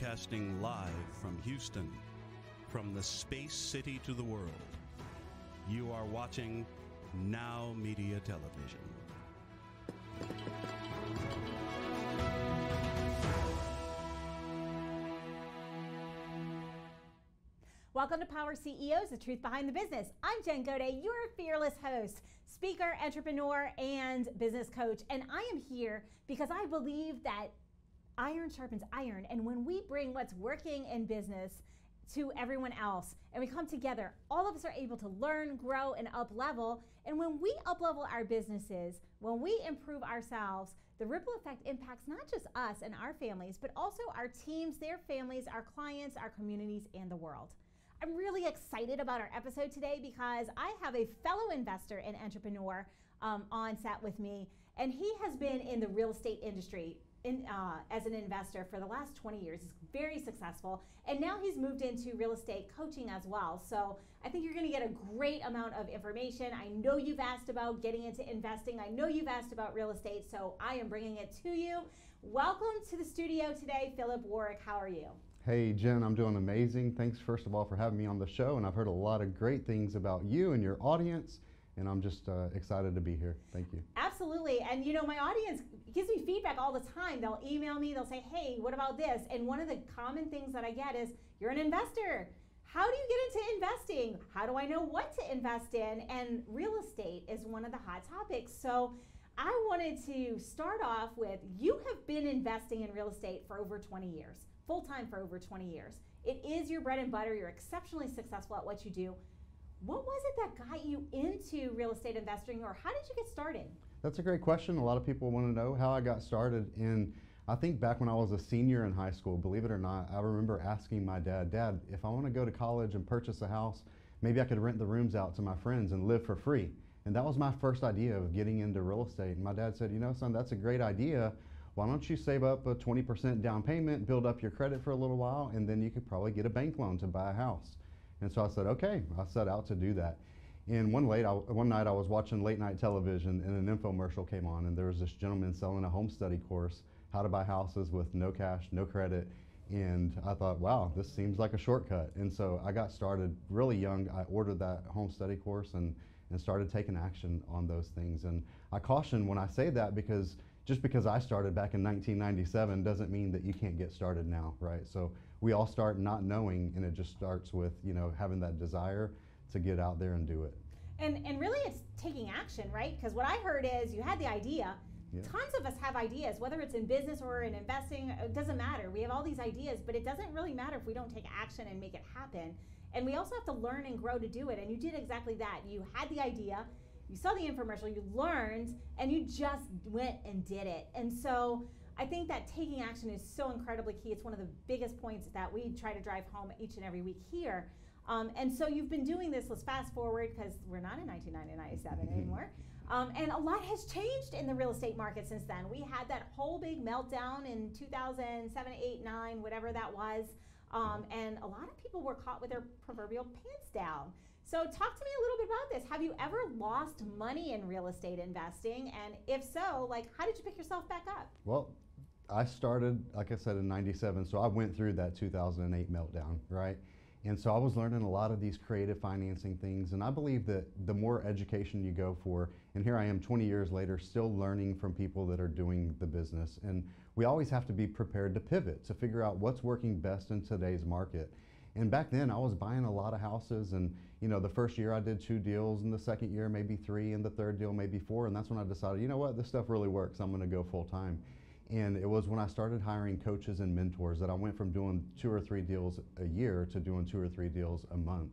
broadcasting live from Houston, from the space city to the world. You are watching Now Media Television. Welcome to Power CEOs, the truth behind the business. I'm Jen Gaudet, your fearless host, speaker, entrepreneur, and business coach. And I am here because I believe that iron sharpens iron. And when we bring what's working in business to everyone else and we come together, all of us are able to learn, grow, and up-level. And when we up-level our businesses, when we improve ourselves, the ripple effect impacts not just us and our families, but also our teams, their families, our clients, our communities, and the world. I'm really excited about our episode today because I have a fellow investor and entrepreneur on set with me, and he has been in the real estate industry as an investor for the last 20 years. He's very successful, and now he's moved into real estate coaching as well. So I think you're going to get a great amount of information. I know you've asked about getting into investing. I know you've asked about real estate, so I am bringing it to you. Welcome to the studio today, Philip Warwick. How are you? Hey Jen, I'm doing amazing. Thanks first of all for having me on the show, and I've heard a lot of great things about you and your audience, and I'm just excited to be here. Thank you. Absolutely, and you know, my audience gives me feedback all the time. They'll email me, they'll say, hey, what about this? And one of the common things that I get is, you're an investor. How do you get into investing? How do I know what to invest in? And real estate is one of the hot topics. So I wanted to start off with, you have been investing in real estate for over 20 years. Full-time for over 20 years. It is your bread and butter. You're exceptionally successful at what you do. What was it that got you into real estate investing, or how did you get started? That's a great question. A lot of people want to know how I got started. And I think back when I was a senior in high school, believe it or not, I remember asking my dad, if I want to go to college and purchase a house, maybe I could rent the rooms out to my friends and live for free. And that was my first idea of getting into real estate. And my dad said, you know, son, that's a great idea. Why don't you save up a 20% down payment, build up your credit for a little while, and then you could probably get a bank loan to buy a house. And so I said, okay, I set out to do that. And one night I was watching late night television, and an infomercial came on, and there was this gentleman selling a home study course, how to buy houses with no cash, no credit. And I thought, wow, this seems like a shortcut. And so I got started really young. I ordered that home study course and started taking action on those things. And I caution when I say that, because just because I started back in 1997 doesn't mean that you can't get started now, right? So we all start not knowing, and it just starts with, you know, having that desire to get out there and do it. And really it's taking action, right? Because what I heard is you had the idea. Yeah. Tons of us have ideas, whether it's in business or in investing, it doesn't matter. We have all these ideas, but it doesn't really matter if we don't take action and make it happen. And we also have to learn and grow to do it. And you did exactly that. You had the idea, you saw the infomercial, you learned, and you just went and did it. And so I think that taking action is so incredibly key. It's one of the biggest points that we try to drive home each and every week here. And so you've been doing this. Let's fast forward, because we're not in 1997 anymore. And a lot has changed in the real estate market since then. We had that whole big meltdown in 2007, 8, 9, whatever that was. And a lot of people were caught with their proverbial pants down. So talk to me a little bit about this. Have you ever lost money in real estate investing? And if so, like, how did you pick yourself back up? Well, I started, like I said, in 97. So I went through that 2008 meltdown, right? And so I was learning a lot of these creative financing things. And I believe that the more education you go for, and here I am 20 years later, still learning from people that are doing the business. And we always have to be prepared to pivot, to figure out what's working best in today's market. And back then I was buying a lot of houses, and you know, the first year I did 2 deals, and the second year maybe 3, and the third deal maybe 4. And that's when I decided, you know what, this stuff really works. I'm gonna go full time. And it was when I started hiring coaches and mentors that I went from doing 2 or 3 deals a year to doing 2 or 3 deals a month.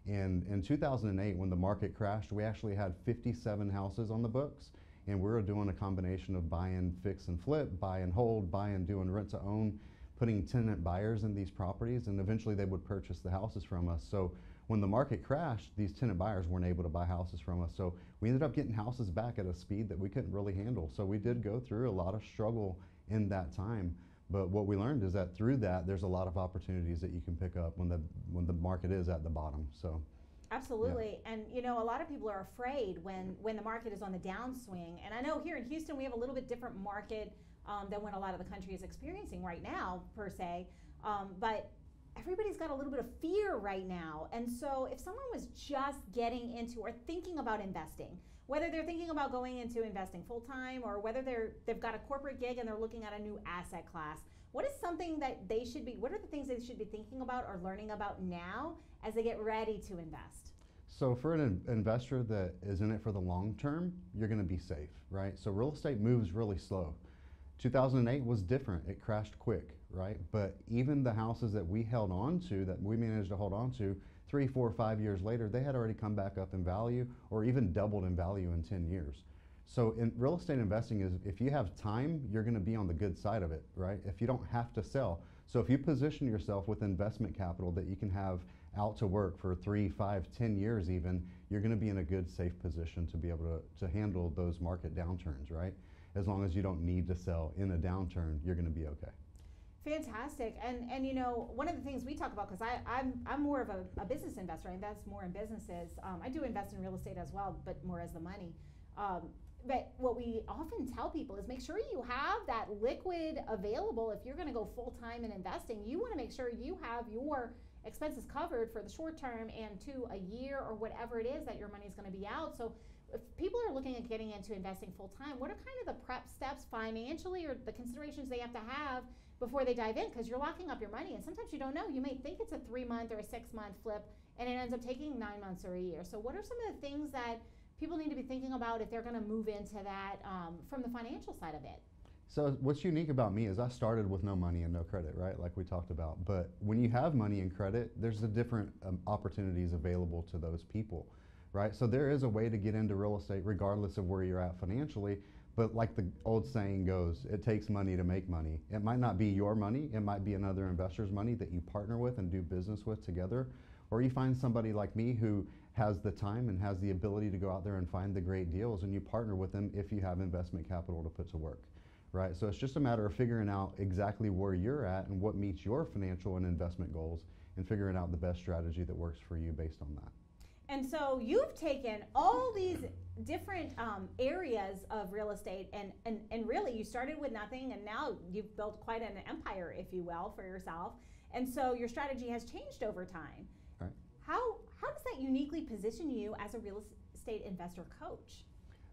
And in 2008, when the market crashed, we actually had 57 houses on the books, and we were doing a combination of buy and fix and flip, buy and hold, buy and doing rent to own, putting tenant buyers in these properties, and eventually they would purchase the houses from us. So when the market crashed, these tenant buyers weren't able to buy houses from us. So we ended up getting houses back at a speed that we couldn't really handle. So we did go through a lot of struggle in that time. But what we learned is that through that, there's a lot of opportunities that you can pick up when the market is at the bottom. So absolutely. Yeah. And you know, a lot of people are afraid when the market is on the downswing. And I know here in Houston we have a little bit different market than what a lot of the country is experiencing right now, per se. But everybody's got a little bit of fear right now. And so if someone was just getting into or thinking about investing, whether they're thinking about going into investing full-time or whether they've got a corporate gig and they're looking at a new asset class, what is something that they should be, what are the things they should be thinking about or learning about now as they get ready to invest? So for an investor that is in it for the long term, you're going to be safe, right? So real estate moves really slow. 2008 was different. It crashed quick, right? But even the houses that we held on to, that we managed to hold on to, 3, 4, 5 years later, they had already come back up in value or even doubled in value in 10 years. So in real estate investing is, if you have time, you're going to be on the good side of it, right? If you don't have to sell. So if you position yourself with investment capital that you can have out to work for 3, 5, 10 years even, you're going to be in a good, safe position to be able to handle those market downturns, right? As long as you don't need to sell in a downturn, you're going to be okay. Fantastic. And you know, one of the things we talk about, because I'm more of a business investor, I invest more in businesses. I do invest in real estate as well, but more as the money. But what we often tell people is make sure you have that liquid available. If you're going to go full-time in investing, you want to make sure you have your expenses covered for the short term and to a year or whatever it is that your money is going to be out. So if people are looking at getting into investing full-time, what are kind of the prep steps financially or the considerations they have to have before they dive in? Because you're locking up your money, and sometimes you don't know. You may think it's a 3-month or a 6-month flip, and it ends up taking 9 months or a year. So what are some of the things that people need to be thinking about if they're going to move into that from the financial side of it? So what's unique about me is I started with no money and no credit, right? Like we talked about. But when you have money and credit, there's the different opportunities available to those people, right? So there is a way to get into real estate regardless of where you're at financially. But like the old saying goes, it takes money to make money. It might not be your money. It might be another investor's money that you partner with and do business with together. Or you find somebody like me who has the time and has the ability to go out there and find the great deals, and you partner with them if you have investment capital to put to work, right? So it's just a matter of figuring out exactly where you're at and what meets your financial and investment goals, and figuring out the best strategy that works for you based on that. And so you've taken all these different areas of real estate and really you started with nothing, and now you've built quite an empire, if you will, for yourself. And so your strategy has changed over time. Right. How does that uniquely position you as a real estate investor coach?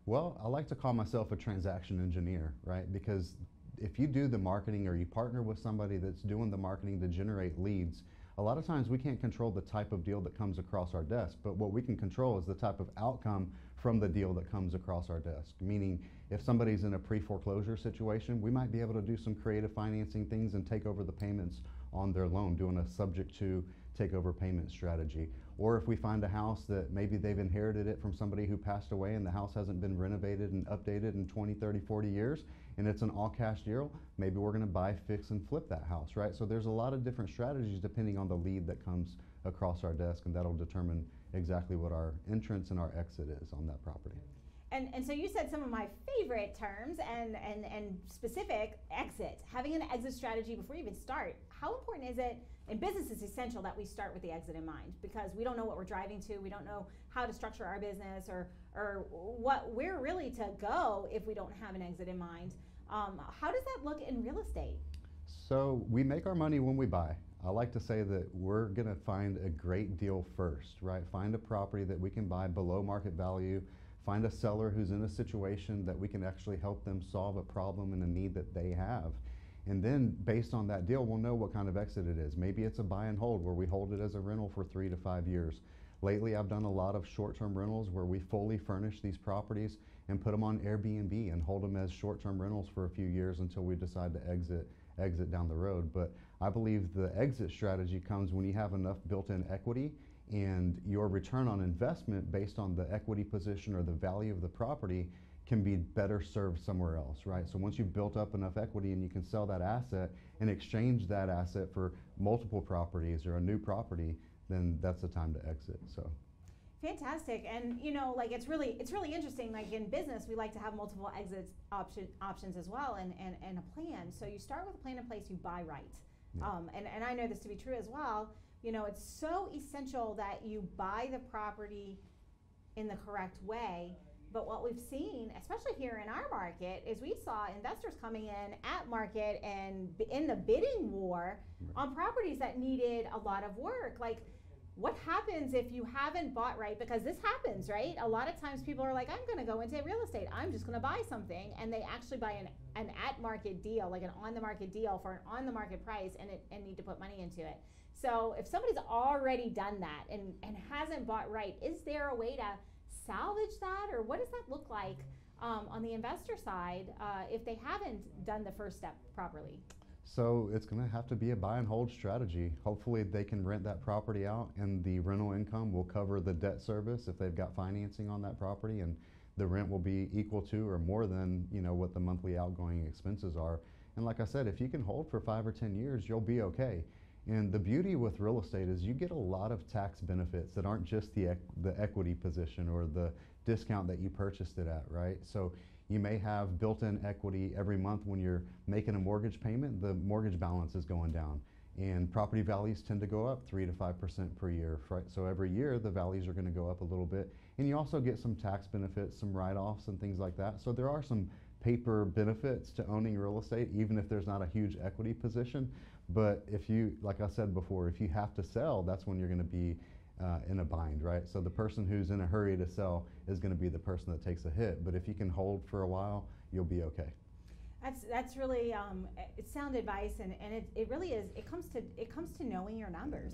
Well, I like to call myself a transaction engineer, right? Because if you do the marketing or you partner with somebody that's doing the marketing to generate leads, a lot of times we can't control the type of deal that comes across our desk, but what we can control is the type of outcome from the deal that comes across our desk. Meaning, if somebody's in a pre-foreclosure situation, we might be able to do some creative financing things and take over the payments on their loan, doing a subject to takeover payment strategy. Or if we find a house that maybe they've inherited it from somebody who passed away and the house hasn't been renovated and updated in 20, 30, 40 years, and it's an all-cash deal, maybe we're going to buy, fix, and flip that house, right? So there's a lot of different strategies depending on the lead that comes across our desk, and that'll determine exactly what our entrance and our exit is on that property. And so you said some of my favorite terms and specific: exit, having an exit strategy before you even start. How important is it? In business, it's essential that we start with the exit in mind, because we don't know what we're driving to. We don't know how to structure our business or where really to go if we don't have an exit in mind. How does that look in real estate? So we make our money when we buy. I like to say that we're going to find a great deal first, right? Find a property that we can buy below market value. Find a seller who's in a situation that we can actually help them solve a problem and a need that they have. And then based on that deal, we'll know what kind of exit it is. Maybe it's a buy and hold where we hold it as a rental for 3 to 5 years. Lately, I've done a lot of short-term rentals where we fully furnish these properties and put them on Airbnb and hold them as short-term rentals for a few years until we decide to exit down the road. But I believe the exit strategy comes when you have enough built-in equity, and your return on investment based on the equity position or the value of the property can be better served somewhere else, right? So once you've built up enough equity and you can sell that asset and exchange that asset for multiple properties or a new property, then that's the time to exit. So fantastic. And you know, like it's really interesting. Like in business, we like to have multiple exit options as well, and a plan. So you start with a plan in place, you buy right. Yeah. And I know this to be true as well. You know, it's so essential that you buy the property in the correct way, But what we've seen, especially here in our market, is we saw investors coming in at market and in the bidding war on properties that needed a lot of work. Like, what happens if you haven't bought right? Because this happens, right? A lot of times people are like, I'm going to go into real estate. I'm just going to buy something. And they actually buy an at-market deal, like an on-the-market deal for an on-the-market price and need to put money into it. So if somebody's already done that and hasn't bought right, is there a way to salvage that? Or what does that look like on the investor side if they haven't done the first step properly? So it's going to have to be a buy and hold strategy. Hopefully they can rent that property out and the rental income will cover the debt service if they've got financing on that property, and the rent will be equal to or more than, you know, what the monthly outgoing expenses are. And like I said, if you can hold for 5 or 10 years, you'll be okay. And the beauty with real estate is you get a lot of tax benefits that aren't just the equity position or the discount that you purchased it at, right? So you may have built-in equity every month when you're making a mortgage payment, the mortgage balance is going down. And property values tend to go up 3 to 5% per year, right? So every year the values are going to go up a little bit. And you also get some tax benefits, some write-offs and things like that. So there are some paper benefits to owning real estate, even if there's not a huge equity position. But if you, like I said before, if you have to sell, that's when you're going to be in a bind, right? So the person who's in a hurry to sell is going to be the person that takes a hit. But if you can hold for a while, you'll be okay. That's really it's sound advice, and it really is. It comes to knowing your numbers.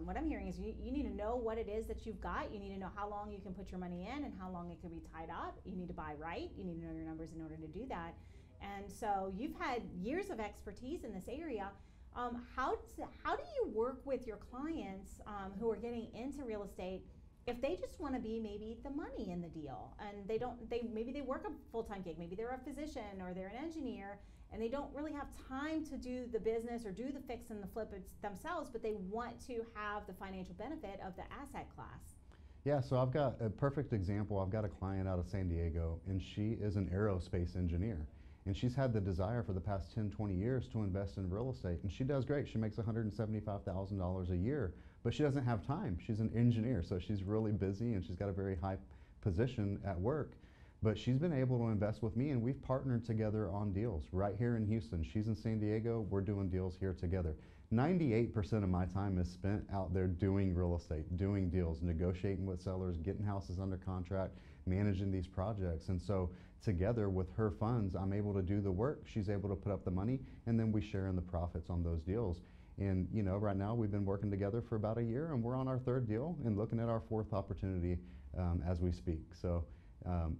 What I'm hearing is you need to know what it is that you've got. You need to know how long you can put your money in and how long it can be tied up. You need to buy right. You need to know your numbers in order to do that. And so you've had years of expertise in this area. How do you work with your clients who are getting into real estate if they just want to be maybe the money in the deal, and maybe they work a full-time gig, maybe they're a physician or they're an engineer, and they don't really have time to do the business or do the fix and the flip themselves, but they want to have the financial benefit of the asset class? Yeah, so I've got a perfect example. I've got a client out of San Diego, and she is an aerospace engineer. And she's had the desire for the past 10, 20 years to invest in real estate. And she does great. She makes $175,000 a year, but she doesn't have time. She's an engineer, so she's really busy and she's got a very high position at work. But she's been able to invest with me, and we've partnered together on deals right here in Houston. She's in San Diego, we're doing deals here together. 98% of my time is spent out there doing real estate, doing deals, negotiating with sellers, getting houses under contract, managing these projects. And so together with her funds, I'm able to do the work, she's able to put up the money, and then we share in the profits on those deals. And you know, right now we've been working together for about a year, and we're on our 3rd deal and looking at our 4th opportunity as we speak. So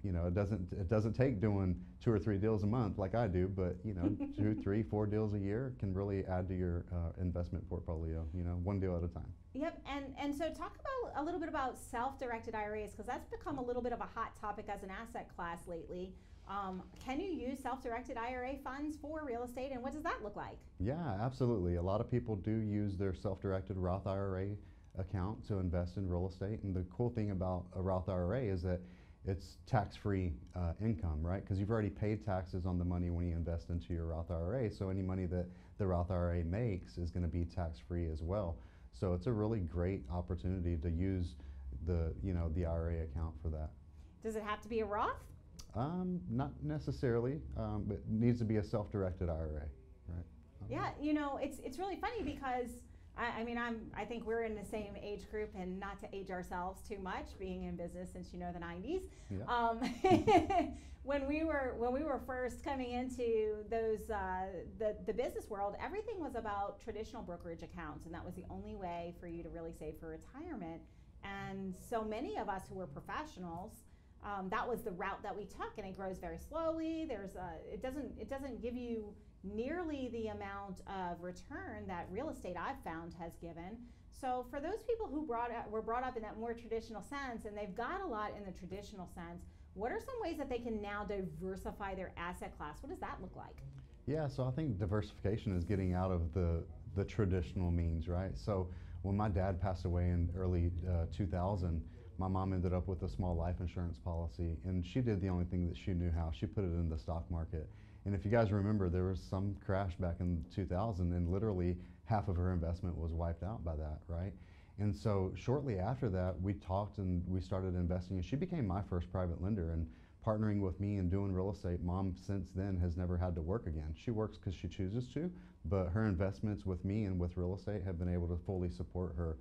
you know, it doesn't take doing 2 or 3 deals a month like I do, but you know, 2, 3, 4 deals a year can really add to your investment portfolio, you know, 1 deal at a time. Yep, and so talk about a little bit about self-directed IRAs, because that's become a little bit of a hot topic as an asset class lately. Can you use self-directed IRA funds for real estate, and what does that look like? Yeah, absolutely. A lot of people do use their self-directed Roth IRA account to invest in real estate, and the cool thing about a Roth IRA is that it's tax-free income, right? Because you've already paid taxes on the money when you invest into your Roth IRA, so any money that the Roth IRA makes is going to be tax-free as well. So it's a really great opportunity to use the IRA account for that. Does it have to be a Roth? Not necessarily, but it needs to be a self-directed IRA, right? Yeah, you know, it's really funny because I think we're in the same age group, and not to age ourselves too much, being in business since the 90s. Yeah. When we were first coming into those the business world, everything was about traditional brokerage accounts, and that was the only way for you to really save for retirement. And so many of us who were professionals, that was the route that we took, and it grows very slowly. It doesn't give you nearly the amount of return that real estate I've found has given. So for those people who were brought up in that more traditional sense, and they've got a lot in the traditional sense, what are some ways that they can now diversify their asset class? What does that look like? Yeah, so I think diversification is getting out of the traditional means, right? So when my dad passed away in early 2000, my mom ended up with a small life insurance policy, and she did the only thing that she knew how. She put it in the stock market. And if you guys remember, there was some crash back in 2000, and literally half of her investment was wiped out by that, right? And so shortly after that, we talked and we started investing, and she became my first private lender. And partnering with me and doing real estate, Mom since then has never had to work again. She works because she chooses to, but her investments with me and with real estate have been able to fully support her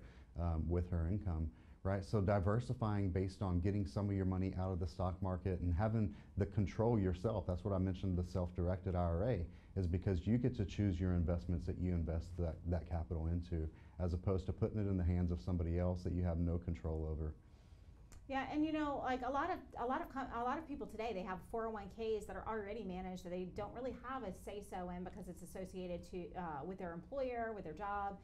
with her income. Right, so diversifying based on getting some of your money out of the stock market and having the control yourself. That's what I mentioned, the self-directed IRA, is because you get to choose your investments that you invest that capital into, as opposed to putting it in the hands of somebody else that you have no control over. Yeah, and like a lot of people today, they have 401ks that are already managed that they don't really have a say-so in because it's associated with their employer, with their job.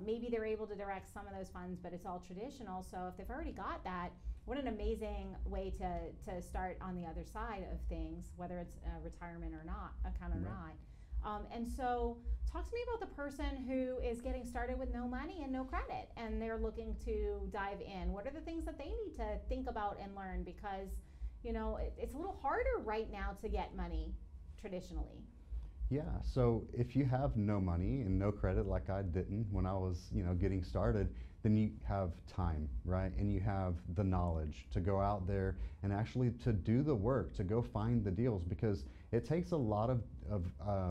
Maybe they're able to direct some of those funds, but it's all traditional. So if they've already got that, what an amazing way to start on the other side of things, whether it's retirement or not, account or not. And so talk to me about the person who is getting started with no money and no credit, and they're looking to dive in. What are the things that they need to think about and learn? Because, it's a little harder right now to get money traditionally. Yeah, so if you have no money and no credit like I didn't when I was, getting started, then you have time, right? And you have the knowledge to go out there and actually to do the work, to go find the deals, because it takes a lot of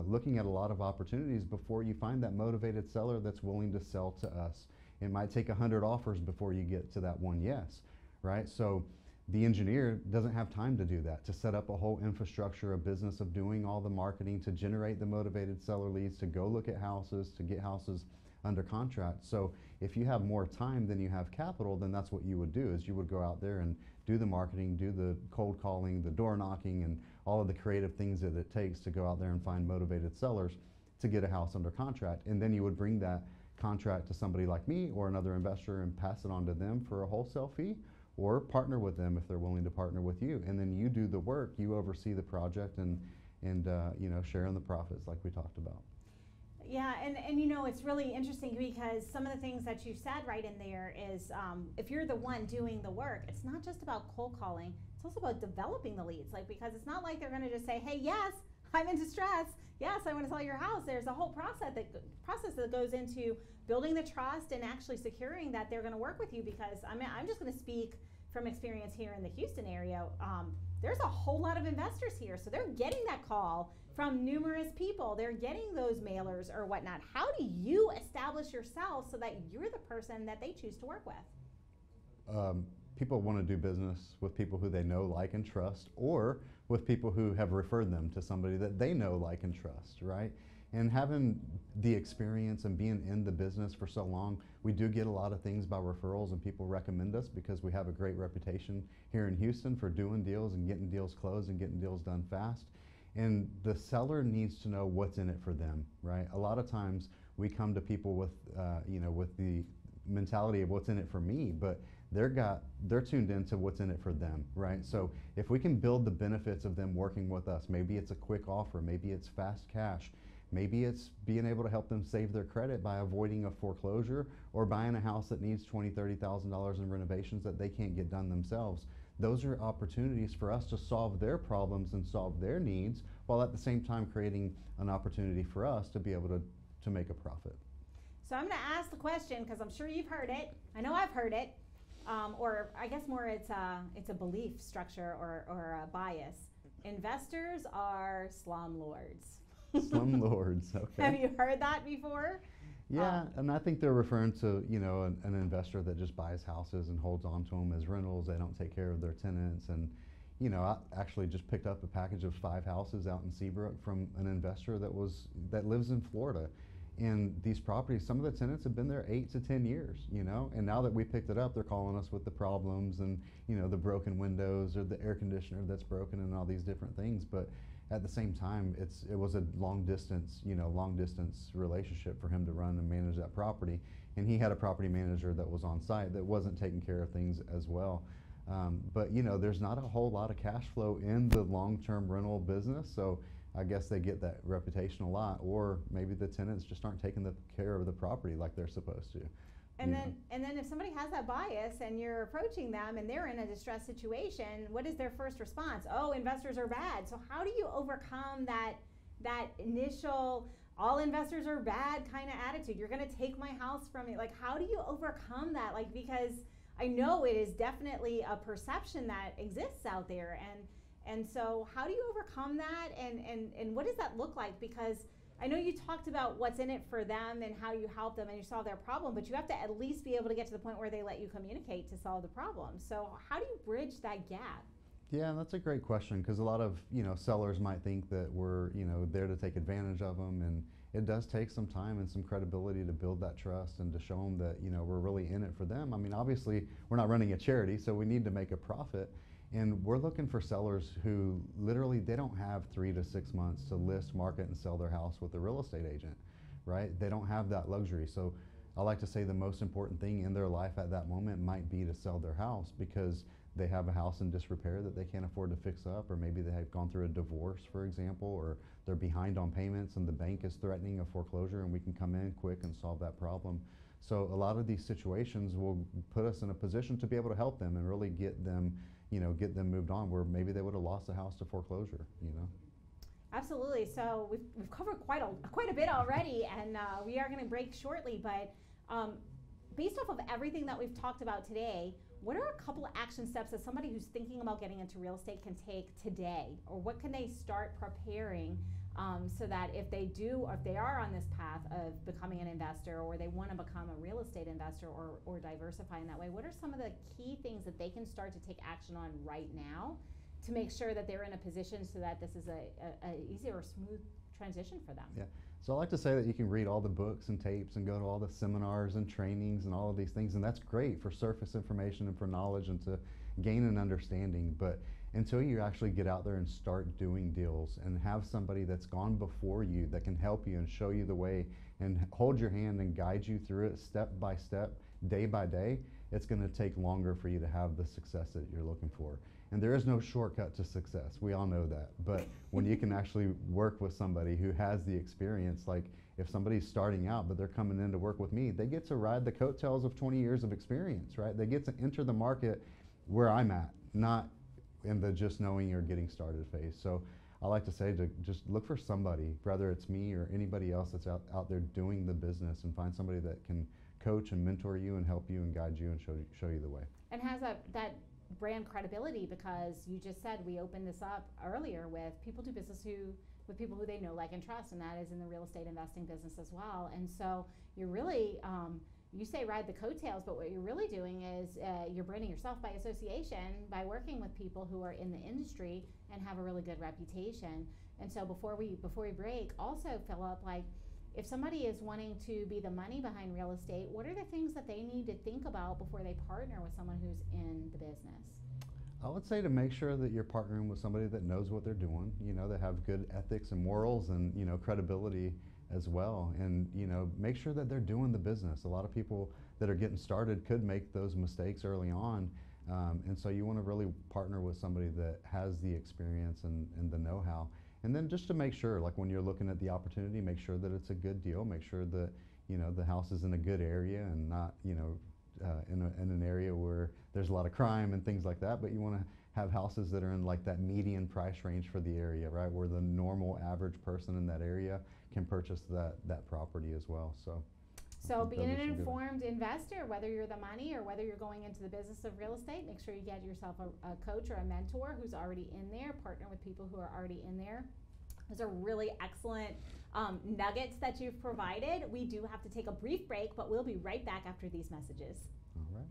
looking at a lot of opportunities before you find that motivated seller that's willing to sell to us. It might take 100 offers before you get to that one yes, right? So the engineer doesn't have time to do that, to set up a whole infrastructure, a business of doing all the marketing, to generate the motivated seller leads, to go look at houses, to get houses under contract. So if you have more time than you have capital, then that's what you would do, is you would go out there and do the marketing, do the cold calling, the door knocking, and all of the creative things that it takes to go out there and find motivated sellers to get a house under contract. And then you would bring that contract to somebody like me or another investor and pass it on to them for a wholesale fee, or partner with them if they're willing to partner with you. And then you do the work, you oversee the project and share in the profits like we talked about. Yeah, and it's really interesting because some of the things that you said right in there is if you're the one doing the work, it's not just about cold calling, it's also about developing the leads. Because it's not like they're gonna just say, hey, yes, I'm in distress, yes, I want to sell your house. There's a whole process that goes into building the trust and actually securing that they're gonna work with you, because I'm just gonna speak from experience here in the Houston area. There's a whole lot of investors here, so they're getting that call from numerous people. They're getting those mailers or whatnot. How do you establish yourself so that you're the person that they choose to work with? People want to do business with people who they know, like, and trust, or with people who have referred them to somebody that they know, like, and trust, right? And having the experience and being in the business for so long, we do get a lot of things by referrals, and people recommend us because we have a great reputation here in Houston for doing deals and getting deals closed and getting deals done fast. And the seller needs to know what's in it for them, right? A lot of times we come to people with, with the mentality of what's in it for me, but they're tuned into what's in it for them, right? So if we can build the benefits of them working with us, maybe it's a quick offer, maybe it's fast cash, maybe it's being able to help them save their credit by avoiding a foreclosure or buying a house that needs $20,000, $30,000 in renovations that they can't get done themselves. Those are opportunities for us to solve their problems and solve their needs, while at the same time creating an opportunity for us to be able to make a profit. So I'm going to ask the question because I'm sure you've heard it. I know I've heard it. Or I guess more it's a belief structure or a bias. Investors are slumlords. Slumlords, okay. Have you heard that before? Yeah, and I think they're referring to, an investor that just buys houses and holds on to them as rentals. They don't take care of their tenants. And, I actually just picked up a package of 5 houses out in Seabrook from an investor that lives in Florida. And these properties, some of the tenants have been there 8 to 10 years, and now that we picked it up, they're calling us with the problems and, the broken windows or the air conditioner that's broken and all these different things. But at the same time, it was a long distance relationship for him to run and manage that property. And he had a property manager that was on site that wasn't taking care of things as well. But there's not a whole lot of cash flow in the long-term rental business. So I guess they get that reputation a lot, or maybe the tenants just aren't taking care of the property like they're supposed to. And then if somebody has that bias and you're approaching them and they're in a distressed situation, what is their first response? Oh, investors are bad. So how do you overcome that initial all investors are bad kind of attitude. You're going to take my house from me. Like, how do you overcome that? Like, because I know it is definitely a perception that exists out there. And so how do you overcome that? And what does that look like? Because I know you talked about what's in it for them and how you help them and you solve their problem, but you have to at least be able to get to the point where they let you communicate to solve the problem. So how do you bridge that gap? Yeah, that's a great question, because a lot of sellers might think that we're there to take advantage of them, and it does take some time and some credibility to build that trust and to show them that we're really in it for them. I mean, obviously we're not running a charity, so we need to make a profit, and we're looking for sellers who literally they don't have 3 to 6 months to list, market, and sell their house with a real estate agent, right? They don't have that luxury. So I like to say the most important thing in their life at that moment might be to sell their house, because they have a house in disrepair that they can't afford to fix up, or maybe they have gone through a divorce, for example, or they're behind on payments and the bank is threatening a foreclosure, and we can come in quick and solve that problem. So a lot of these situations will put us in a position to be able to help them and really get them, get them moved on, where maybe they would have lost the house to foreclosure, Absolutely. So we've covered quite a bit already, and we are going to break shortly, but based off of everything that we've talked about today, what are a couple of action steps that somebody who's thinking about getting into real estate can take today? Or what can they start preparing so that if they do, or if they are on this path of becoming an investor, or they want to become a real estate investor, or diversify in that way, what are some of the key things that they can start to take action on right now to make sure that they're in a position so that this is a easier or smooth transition for them? Yeah. So I like to say that you can read all the books and tapes and go to all the seminars and trainings and all of these things, and that's great for surface information and for knowledge and to gain an understanding. But until you actually get out there and start doing deals and have somebody that's gone before you that can help you and show you the way and hold your hand and guide you through it step by step, day by day, it's going to take longer for you to have the success that you're looking for. And there is no shortcut to success. We all know that. But when you can actually work with somebody who has the experience, like if somebody's starting out but they're coming in to work with me, they get to ride the coattails of 20 years of experience, right? They get to enter the market where I'm at, not in the just knowing or getting started phase. So I like to say to just look for somebody, whether it's me or anybody else that's out there doing the business, and find somebody that can coach and mentor you and help you and guide you and show you the way. And has that brand credibility, because you just said we opened this up earlier with people do business with people who they know, like, and trust, and that is in the real estate investing business as well. And so you're really, you say ride the coattails, but what you're really doing is you're branding yourself by association by working with people who are in the industry and have a really good reputation. And so before we break, also, Philip, like, if somebody is wanting to be the money behind real estate, what are the things that they need to think about before they partner with someone who's in the business? I would say to make sure that you're partnering with somebody that knows what they're doing, that have good ethics and morals and, credibility as well. And, make sure that they're doing the business. A lot of people that are getting started could make those mistakes early on. And so you want to really partner with somebody that has the experience and the know-how. And then just to make sure, like when you're looking at the opportunity, make sure that it's a good deal. Make sure that the house is in a good area and not in an area where there's a lot of crime and things like that. But you want to have houses that are in like that median price range for the area, right? Where the normal average person in that area can purchase that property as well. So being an informed investor, whether you're the money or whether you're going into the business of real estate, make sure you get yourself a coach or a mentor who's already in there. Partner with people who are already in there. Those are really excellent nuggets that you've provided. We do have to take a brief break, but we'll be right back after these messages. All right.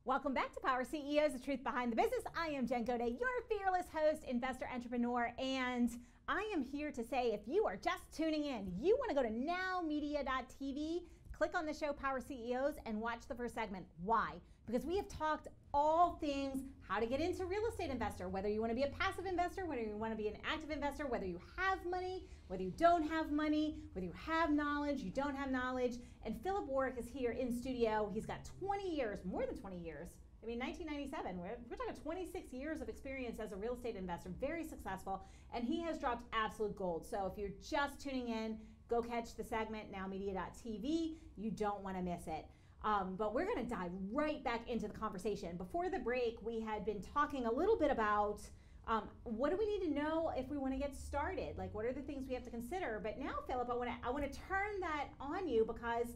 Welcome back to Power CEOs, the truth behind the business. I am Jen Gaudet, your fearless host, investor, entrepreneur, and I am here to say if you are just tuning in, you want to go to nowmedia.tv, click on the show Power CEOs, and watch the first segment. Why? Because we have talked all things how to get into real estate investor, whether you want to be a passive investor, whether you want to be an active investor, whether you have money, whether you don't have money, whether you have knowledge, you don't have knowledge. And Philip Warwick is here in studio. He's got 20 years, more than 20 years. I mean, 1997, we're talking 26 years of experience as a real estate investor, very successful, and he has dropped absolute gold. So if you're just tuning in, go catch the segment, nowmedia.tv. You don't want to miss it. But we're going to dive right back into the conversation. Before the break, we had been talking a little bit about What do we need to know if we want to get started? Like, what are the things we have to consider? But now, Philip, I want to turn that on you because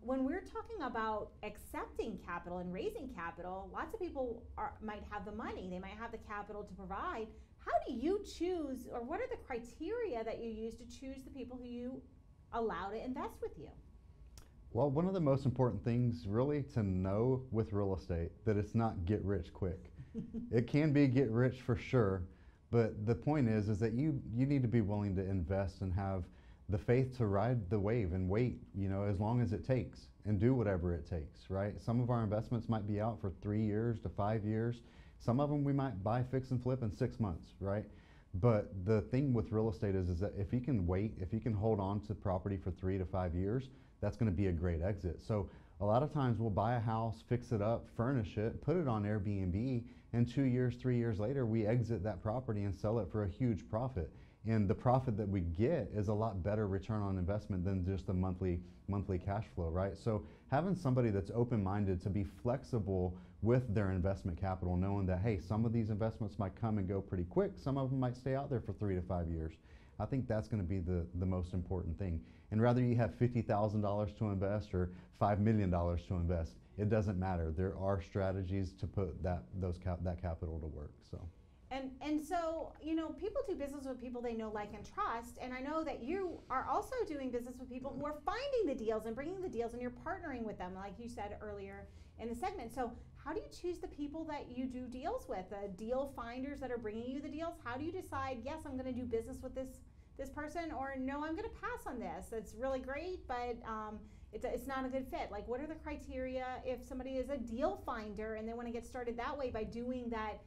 when we're talking about accepting capital and raising capital, lots of people might have the money, they might have the capital to provide. How do you choose, or what are the criteria that you use to choose the people who you allow to invest with you? Well, one of the most important things really to know with real estate that it's not get rich quick. It can be get rich for sure, but the point is that you need to be willing to invest and have the faith to ride the wave and wait, as long as it takes and do whatever it takes, right? Some of our investments might be out for 3 years to 5 years. Some of them we might buy, fix, and flip in 6 months, right? But the thing with real estate is that if you can wait, if you can hold on to property for 3 to 5 years, that's going to be a great exit. So a lot of times we'll buy a house, fix it up, furnish it, put it on Airbnb, and 2 years, 3 years later, we exit that property and sell it for a huge profit. And the profit that we get is a lot better return on investment than just the monthly cash flow, right? So having somebody that's open-minded to be flexible with their investment capital, knowing that, hey, some of these investments might come and go pretty quick, some of them might stay out there for 3 to 5 years. I think that's going to be the most important thing. And whether you have $50,000 to invest or $5 million to invest, it doesn't matter. There are strategies to put that capital to work. And so, people do business with people they know, like, and trust. And I know that you are also doing business with people who are finding the deals and bringing the deals, and you're partnering with them, like you said earlier in the segment. So how do you choose the people that you do deals with, the deal finders that are bringing you the deals? How do you decide, yes, I'm going to do business with this person, or no, I'm going to pass on this? It's really great, but it's not a good fit. Like, what are the criteria if somebody is a deal finder and they want to get started that way by doing that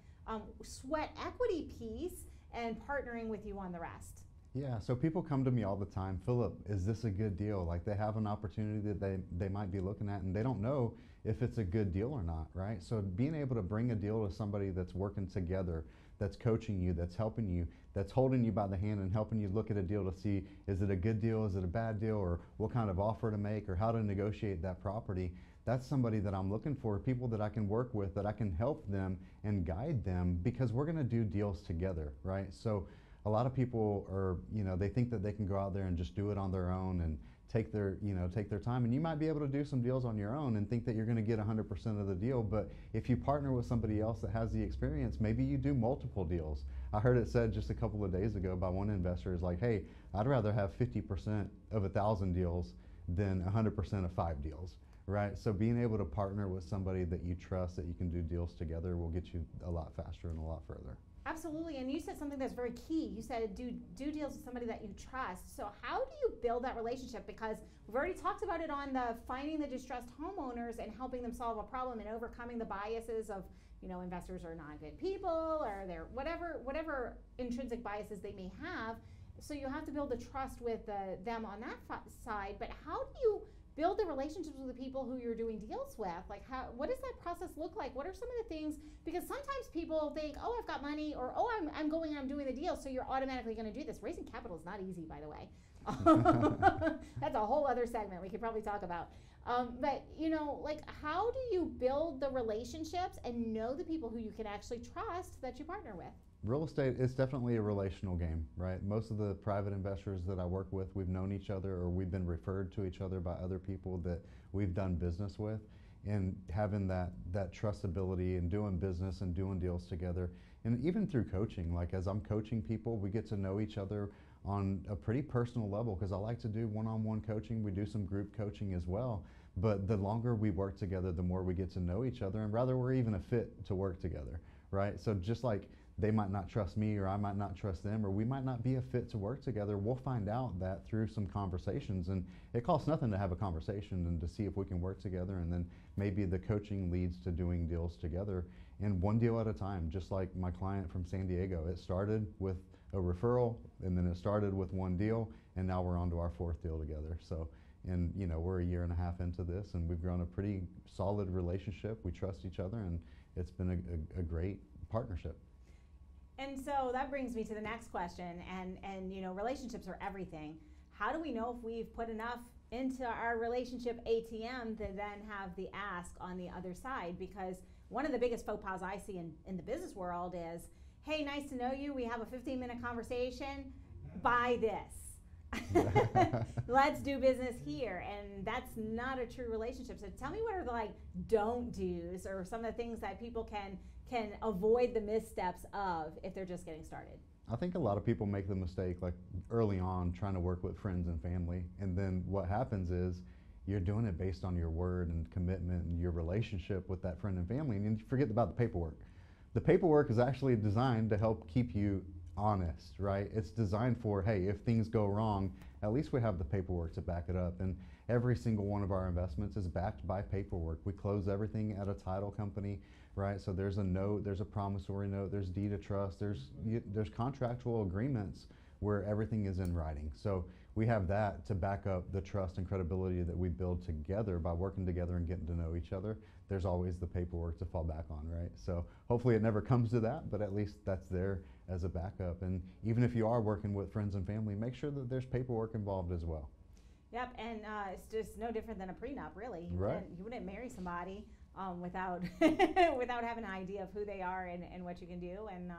sweat equity piece and partnering with you on the rest? Yeah, so people come to me all the time, Philip, is this a good deal? Like, they have an opportunity that they might be looking at, and they don't know if it's a good deal or not, right? So being able to bring a deal to somebody that's working together, that's coaching you, that's helping you, that's holding you by the hand and helping you look at a deal to see, is it a good deal, is it a bad deal, or what kind of offer to make, or how to negotiate that property. That's somebody that I'm looking for, people that I can work with, that I can help them and guide them, because we're going to do deals together, right? So a lot of people are, they think that they can go out there and just do it on their own and take their time. And you might be able to do some deals on your own and think that you're going to get 100% of the deal. But if you partner with somebody else that has the experience, maybe you do multiple deals. I heard it said just a couple of days ago by one investor, is like, hey, I'd rather have 50% of 1,000 deals than 100% of 5 deals. Right, so being able to partner with somebody that you trust, that you can do deals together, will get you a lot faster and a lot further. Absolutely, and you said something that's very key. You said do deals with somebody that you trust. So how do you build that relationship? Because we've already talked about it on the finding the distressed homeowners and helping them solve a problem and overcoming the biases of, investors are not good people, or they're whatever intrinsic biases they may have. So you have to build the trust with them on that side. But how do you build the relationships with the people who you're doing deals with? Like, what does that process look like? What are some of the things? Because sometimes people think, oh, I've got money, or oh, I'm doing the deal, so you're automatically going to do this. Raising capital is not easy, by the way. That's a whole other segment we could probably talk about. But how do you build the relationships and know the people who you can actually trust that you partner with? Real estate is definitely a relational game, right? Most of the private investors that I work with, we've known each other, or we've been referred to each other by other people that we've done business with. And having that trustability and doing business and doing deals together. And even through coaching, like as I'm coaching people, we get to know each other on a pretty personal level, because I like to do one-on-one coaching. We do some group coaching as well. But the longer we work together, the more we get to know each other, and rather we're even a fit to work together, right? So just like they might not trust me, or I might not trust them, or we might not be a fit to work together, we'll find out that through some conversations. And it costs nothing to have a conversation and to see if we can work together, and then maybe the coaching leads to doing deals together, and one deal at a time. Just like my client from San Diego, it started with a referral, and then it started with one deal, and now we're on to our 4th deal together. So, and we're a 1.5 years into this, and we've grown a pretty solid relationship. We trust each other, and it's been a great partnership. And so that brings me to the next question, and relationships are everything. How do we know if we've put enough into our relationship ATM to then have the ask on the other side? Because one of the biggest faux pas I see in the business world is, hey, nice to know you. We have a 15-minute conversation. Buy this. Let's do business here. And that's not a true relationship. So tell me what are the like don't do's or some of the things that people can avoid the missteps of if they're just getting started. I think a lot of people make the mistake like early on trying to work with friends and family, and then what happens is you're doing it based on your word and commitment and your relationship with that friend and family, and you forget about the paperwork. The paperwork is actually designed to help keep you honest, right? It's designed for, hey, if things go wrong, at least we have the paperwork to back it up. And every single one of our investments is backed by paperwork. We close everything at a title company, right? So there's a note, there's a promissory note, there's deed of trust, there's contractual agreements where everything is in writing. So we have that to back up the trust and credibility that we build together by working together and getting to know each other. There's always the paperwork to fall back on, right? So hopefully it never comes to that, but at least that's there as a backup. And even if you are working with friends and family, make sure that there's paperwork involved as well. Yep, and it's just no different than a prenup, really. Right. You wouldn't marry somebody without without having an idea of who they are and what you can do. And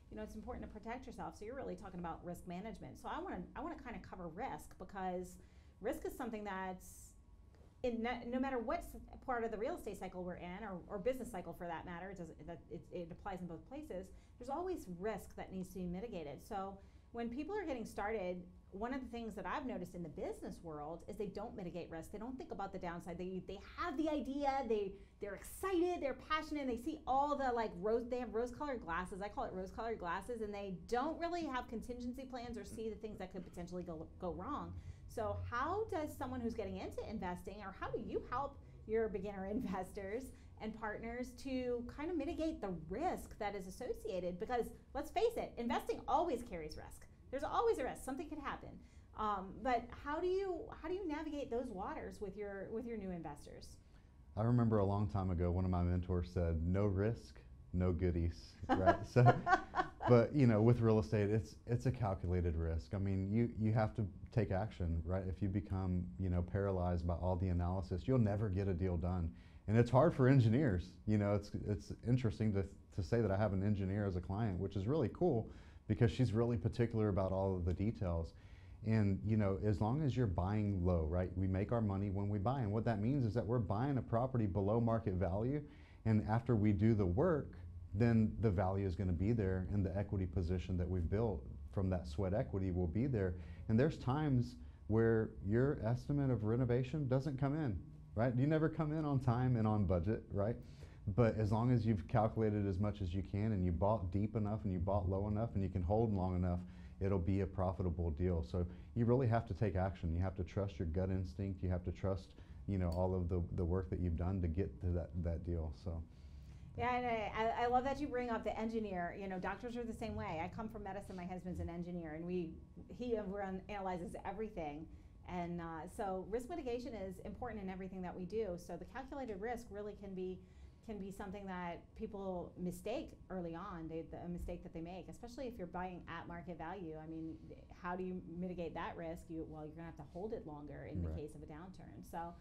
you know, it's important to protect yourself. So you're really talking about risk management. So I want to kind of cover risk, because risk is something that's no matter what part of the real estate cycle we're in, or business cycle for that matter, it applies in both places. There's always risk that needs to be mitigated. So when people are getting started, one of the things that I've noticed in the business world is they don't mitigate risk. They don't think about the downside. They have the idea, they're excited, they're passionate, and they see all the they have rose-colored glasses. I call it rose-colored glasses, and they don't really have contingency plans or see the things that could potentially go wrong. So how does someone who's getting into investing, or how do you help your beginner investors and partners to kind of mitigate the risk that is associated? Because let's face it, investing always carries risk. There's always a risk. Something could happen. But how do you navigate those waters with your new investors? I remember a long time ago, one of my mentors said, "No risk, no goodies." Right. So, but you know, with real estate, it's a calculated risk. I mean, you have to take action, right? If you become paralyzed by all the analysis, you'll never get a deal done. And it's hard for engineers. You know, it's interesting to say that I have an engineer as a client, which is really cool, because she's really particular about all of the details. And as long as you're buying low, right? We make our money when we buy. And what that means is that we're buying a property below market value. And after we do the work, then the value is going to be there, and the equity position that we've built from that sweat equity will be there. And there's times where your estimate of renovation doesn't come in, right? You never come in on time and on budget, right? But as long as you've calculated as much as you can, and you bought deep enough and you bought low enough and you can hold long enough, it'll be a profitable deal. So you really have to take action. You have to trust your gut instinct. You have to trust, all of the work that you've done to get to that deal. So. Yeah, and I love that you bring up the engineer. Doctors are the same way. I come from medicine. My husband's an engineer, and he analyzes everything. And so risk mitigation is important in everything that we do. So the calculated risk really can be something that people mistake early on, a mistake that they make, especially if you're buying at market value. I mean, how do you mitigate that risk? You're going to have to hold it longer in the case of a downturn. So.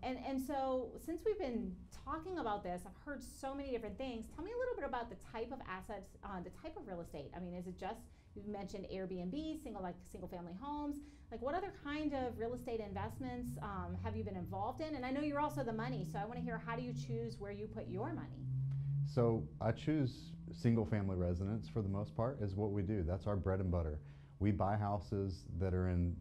And so since we've been talking about this, I've heard so many different things. Tell me a little bit about the type of assets, the type of real estate. I mean, is it just, you've mentioned Airbnb, single family homes, what other kind of real estate investments have you been involved in? And I know you're also the money, so I want to hear, how do you choose where you put your money? So I choose single family residence for the most part is what we do. That's our bread and butter. We buy houses that are in,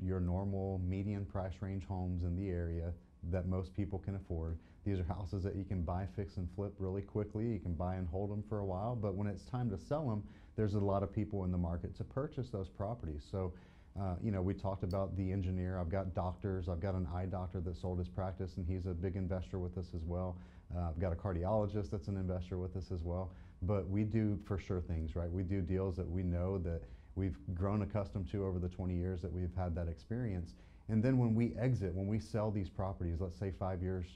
your normal median price range homes in the area that most people can afford. These are houses that you can buy, fix, and flip really quickly. You can buy and hold them for a while, but when it's time to sell them, there's a lot of people in the market to purchase those properties. So, we talked about the engineer. I've got doctors. I've got an eye doctor that sold his practice, and he's a big investor with us as well. I've got a cardiologist that's an investor with us as well. But we do for sure things, right? We do deals that we know that we've grown accustomed to over the 20 years that we've had that experience. And then when we exit, when we sell these properties, let's say 5 years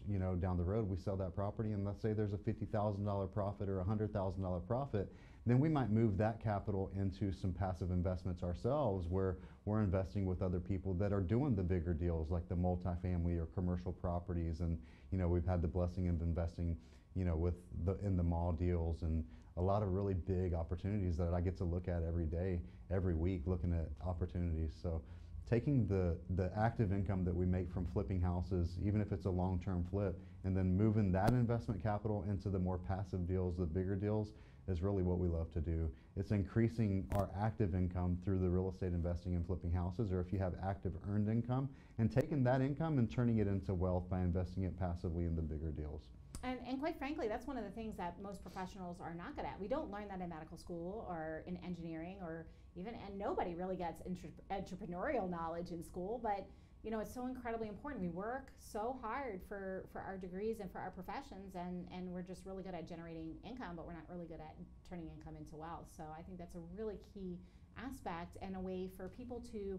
down the road, we sell that property, and let's say there's a $50,000 profit or a $100,000 profit, then we might move that capital into some passive investments ourselves, where we're investing with other people that are doing the bigger deals, like the multifamily or commercial properties. And we've had the blessing of investing in the mall deals and a lot of really big opportunities that I get to look at every day, every week, looking at opportunities. So taking the active income that we make from flipping houses, even if it's a long-term flip, and then moving that investment capital into the more passive deals, the bigger deals, is really what we love to do. It's increasing our active income through the real estate investing and flipping houses, or if you have active earned income, and taking that income and turning it into wealth by investing it passively in the bigger deals. And quite frankly, that's one of the things that most professionals are not good at. We don't learn that in medical school or in engineering, or even, and nobody really gets entrepreneurial knowledge in school, but you know, it's so incredibly important. We work so hard for our degrees and for our professions, and we're just really good at generating income, but we're not really good at turning income into wealth. So I think that's a really key aspect and a way for people to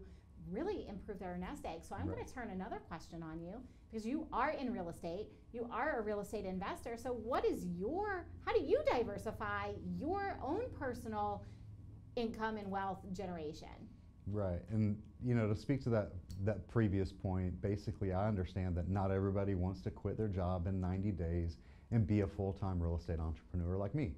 really improve their nest egg. So I'm going to turn another question on you, because you are in real estate, you are a real estate investor. So how do you diversify your own personal income and wealth generation? Right, and you know, to speak to that previous point, basically I understand that not everybody wants to quit their job in 90 days and be a full-time real estate entrepreneur like me,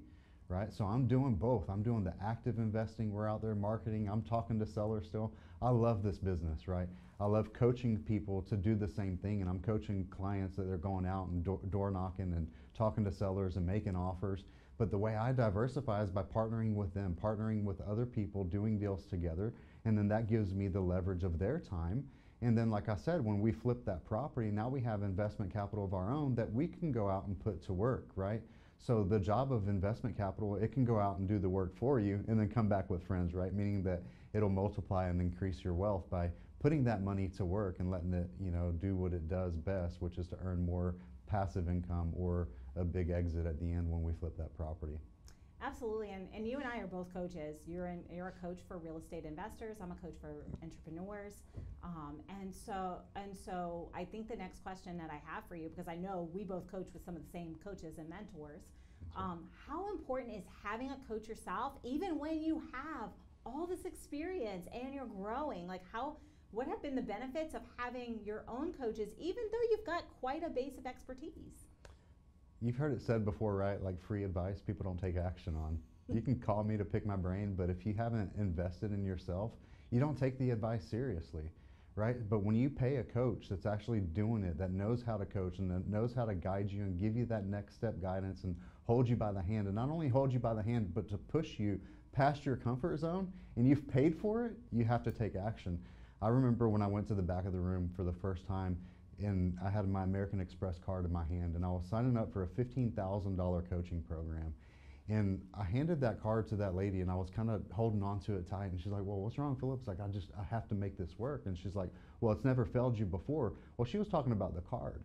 right? So I'm doing both. I'm doing the active investing, we're out there marketing, I'm talking to sellers still. I love this business, right? I love coaching people to do the same thing, and I'm coaching clients that they're going out and door knocking and talking to sellers and making offers. But the way I diversify is by partnering with them, partnering with other people, doing deals together, and then that gives me the leverage of their time. And then, like I said, when we flip that property, now we have investment capital of our own that we can go out and put to work, right? So the job of investment capital, it can go out and do the work for you and then come back with friends, right? Meaning that it'll multiply and increase your wealth by putting that money to work and letting it, you know, do what it does best, which is to earn more passive income or a big exit at the end when we flip that property. Absolutely, and you and I are both coaches. You're a coach for real estate investors. I'm a coach for entrepreneurs, and so I think the next question that I have for you, because I know we both coach with some of the same coaches and mentors, how important is having a coach yourself, even when you have all this experience and you're growing? Like, what have been the benefits of having your own coaches, even though you've got quite a base of expertise? You've heard it said before, right? Like, free advice people don't take action on. You can call me to pick my brain, but if you haven't invested in yourself, you don't take the advice seriously, right? But when you pay a coach that's actually doing it, that knows how to coach and that knows how to guide you and give you that next step guidance and hold you by the hand, and not only hold you by the hand, but to push you past your comfort zone, and you've paid for it, you have to take action. I remember when I went to the back of the room for the first time, and I had my American Express card in my hand, and I was signing up for a $15,000 coaching program. And I handed that card to that lady, and I was kind of holding on to it tight, and she's like, well, what's wrong, Philip? It's like, I have to make this work. And she's like, well, it's never failed you before. Well, she was talking about the card.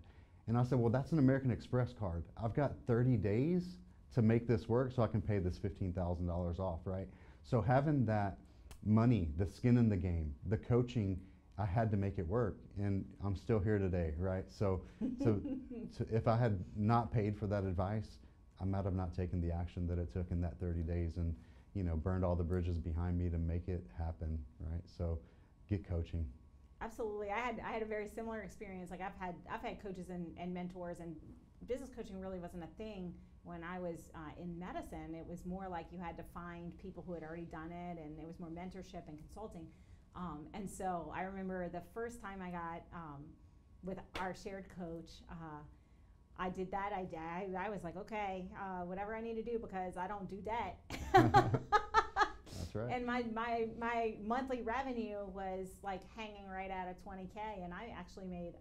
And I said, well, that's an American Express card. I've got 30 days to make this work so I can pay this $15,000 off, right? So having that money, the skin in the game, the coaching, I had to make it work, and I'm still here today, right? So if I had not paid for that advice, I might have not taken the action that it took in that 30 days and, you know, burned all the bridges behind me to make it happen, right? So get coaching. Absolutely. I had a very similar experience. Like, I've had coaches and mentors, and business coaching really wasn't a thing when I was in medicine. It was more like you had to find people who had already done it, and it was more mentorship and consulting. And so I remember the first time I got with our shared coach, I did that. I was like, okay, whatever I need to do, because I don't do debt. That's right. And my monthly revenue was like hanging right at a 20K, and I actually made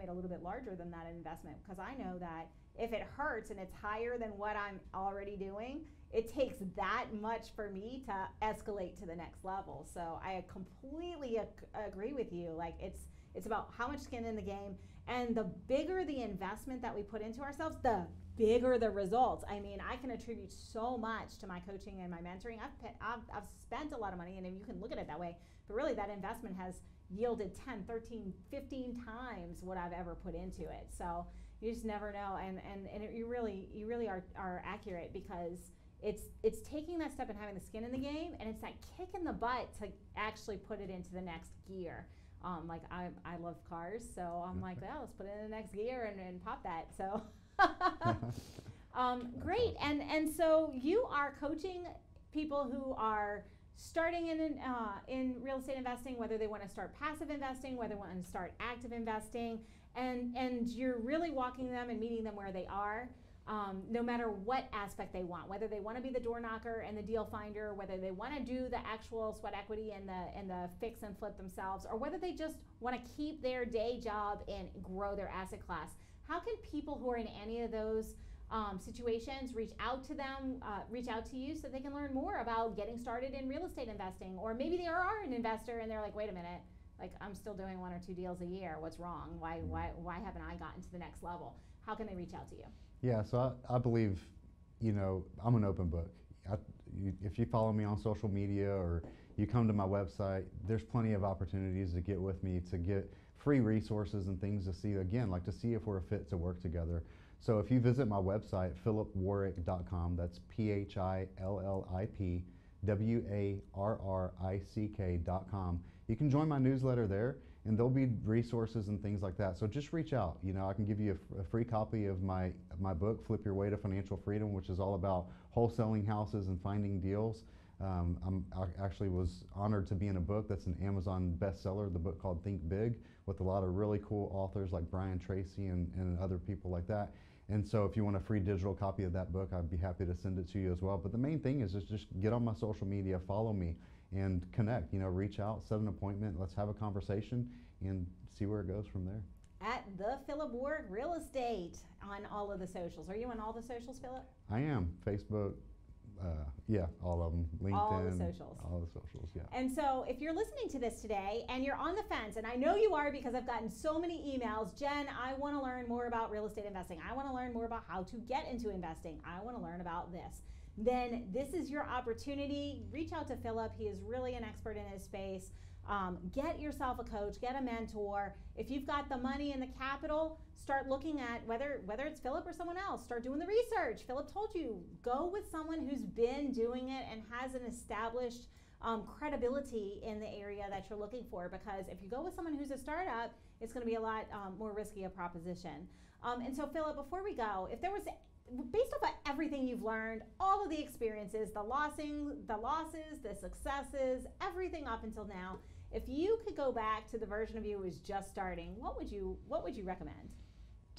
a little bit larger than that investment, because I know that if it hurts and it's higher than what I'm already doing, it takes that much for me to escalate to the next level. So I completely agree with you. Like, it's about how much skin in the game, and the bigger the investment that we put into ourselves, the bigger the results. I mean, I can attribute so much to my coaching and my mentoring. I've spent a lot of money, and you can look at it that way, but really that investment has yielded 10, 13, 15 times what I've ever put into it. So you just never know, and you really are accurate, because it's taking that step and having the skin in the game, and it's that kick in the butt to actually put it into the next gear. Like, I love cars, so I'm like, well, let's put it in the next gear and pop that. So Great. And so you are coaching people who are starting in real estate investing, whether they want to start passive investing, whether they want to start active investing, and you're really walking them and meeting them where they are, no matter what aspect they want, whether they want to be the door knocker and the deal finder, whether they want to do the actual sweat equity and the fix and flip themselves, or whether they just want to keep their day job and grow their asset class. How can people who are in any of those situations reach out to them, reach out to you so they can learn more about getting started in real estate investing? Or maybe they are an investor and they're like, wait a minute, like I'm still doing 1 or 2 deals a year. What's wrong? Why haven't I gotten to the next level? How can they reach out to you? Yeah, so I believe, I'm an open book. If you follow me on social media or you come to my website, there's plenty of opportunities to get with me, to get free resources and things to see, again, like to see if we're a fit to work together. So if you visit my website, philipwarrick.com, that's PhilipWarrick.com, you can join my newsletter there, and there'll be resources and things like that. So just reach out. I can give you a free copy of my book, Flip Your Way to Financial Freedom, which is all about wholesaling houses and finding deals. I actually was honored to be in a book that's an Amazon bestseller, the book called Think Big, with a lot of really cool authors like Brian Tracy and other people like that. And so if you want a free digital copy of that book, I'd be happy to send it to you as well. But the main thing is just get on my social media, follow me, and connect. Reach out, set an appointment, let's have a conversation, and see where it goes from there. At the Philip Warrick Real Estate on all of the socials. Are you on all the socials, Philip? I am. Facebook, yeah, all of them. LinkedIn. All the socials. All the socials, yeah. And so if you're listening to this today and you're on the fence, and I know you are because I've gotten so many emails, Jen, I want to learn more about real estate investing. I want to learn more about how to get into investing. I want to learn about this. Then this is your opportunity. Reach out to Philip. He is really an expert in his space. Get yourself a coach, get a mentor. If you've got the money and the capital, start looking at whether it's Philip or someone else. Start doing the research. Philip told you, go with someone who's been doing it and has an established credibility in the area that you're looking for, because if you go with someone who's a startup, it's going to be a lot more risky a proposition. And so Philip, before we go, if there was, based off of everything you've learned, all of the experiences, the losses, the successes, everything up until now, if you could go back to the version of you who was just starting, what would you recommend?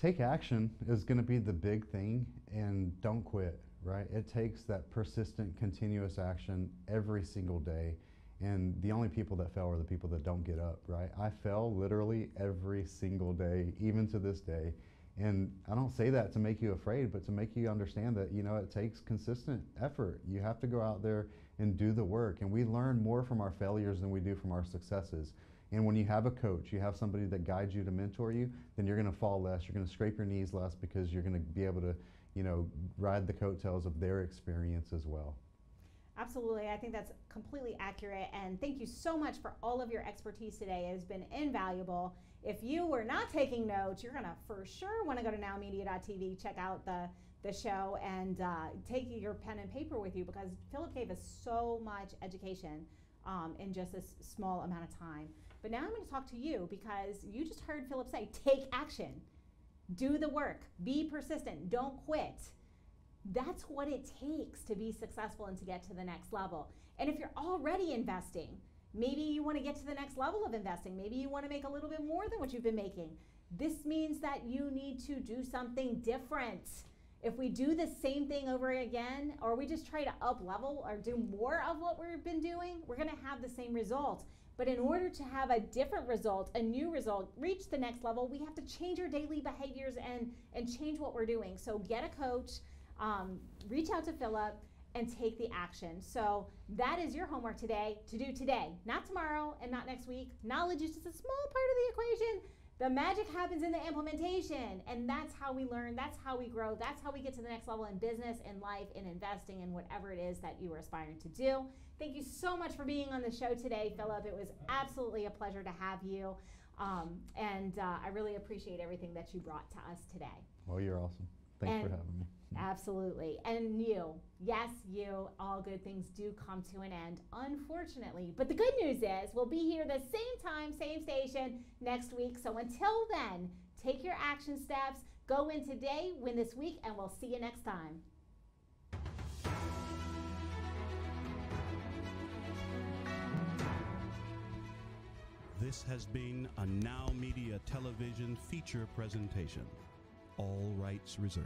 Take action is going to be the big thing, and don't quit, right? It takes that persistent, continuous action every single day, and the only people that fail are the people that don't get up, right? I fail literally every single day, even to this day. And I don't say that to make you afraid, but to make you understand that, it takes consistent effort. You have to go out there and do the work. And we learn more from our failures than we do from our successes. And when you have a coach, you have somebody that guides you to mentor you, then you're going to fall less. You're going to scrape your knees less, because you're going to be able to, ride the coattails of their experience as well. Absolutely. I think that's completely accurate. And thank you so much for all of your expertise today. It has been invaluable. If you were not taking notes, you're going to for sure want to go to nowmedia.tv, check out the show, and take your pen and paper with you, because Philip gave us so much education in just this small amount of time. But now I'm going to talk to you, because you just heard Philip say, take action, do the work, be persistent, don't quit. That's what it takes to be successful and to get to the next level. And if you're already investing, maybe you want to get to the next level of investing. Maybe you want to make a little bit more than what you've been making. This means that you need to do something different. If we do the same thing over again, or we just try to up level or do more of what we've been doing, we're going to have the same result. But in order to have a different result, a new result, reach the next level, we have to change our daily behaviors and change what we're doing. So get a coach, reach out to Philip, and take the action. So that is your homework today, to do today, not tomorrow and not next week. Knowledge is just a small part of the equation. The magic happens in the implementation, and that's how we learn, that's how we grow, that's how we get to the next level in business, in life, in investing, in whatever it is that you are aspiring to do. Thank you so much for being on the show today, Philip. It was absolutely a pleasure to have you, and I really appreciate everything that you brought to us today. Well, you're awesome. Thanks for having me. Absolutely. And you, yes, you, all good things do come to an end, unfortunately. But the good news is we'll be here the same time, same station next week. So until then, take your action steps, Go win today, win this week, and we'll see you next time. This has been a Now Media television feature presentation. All rights reserved.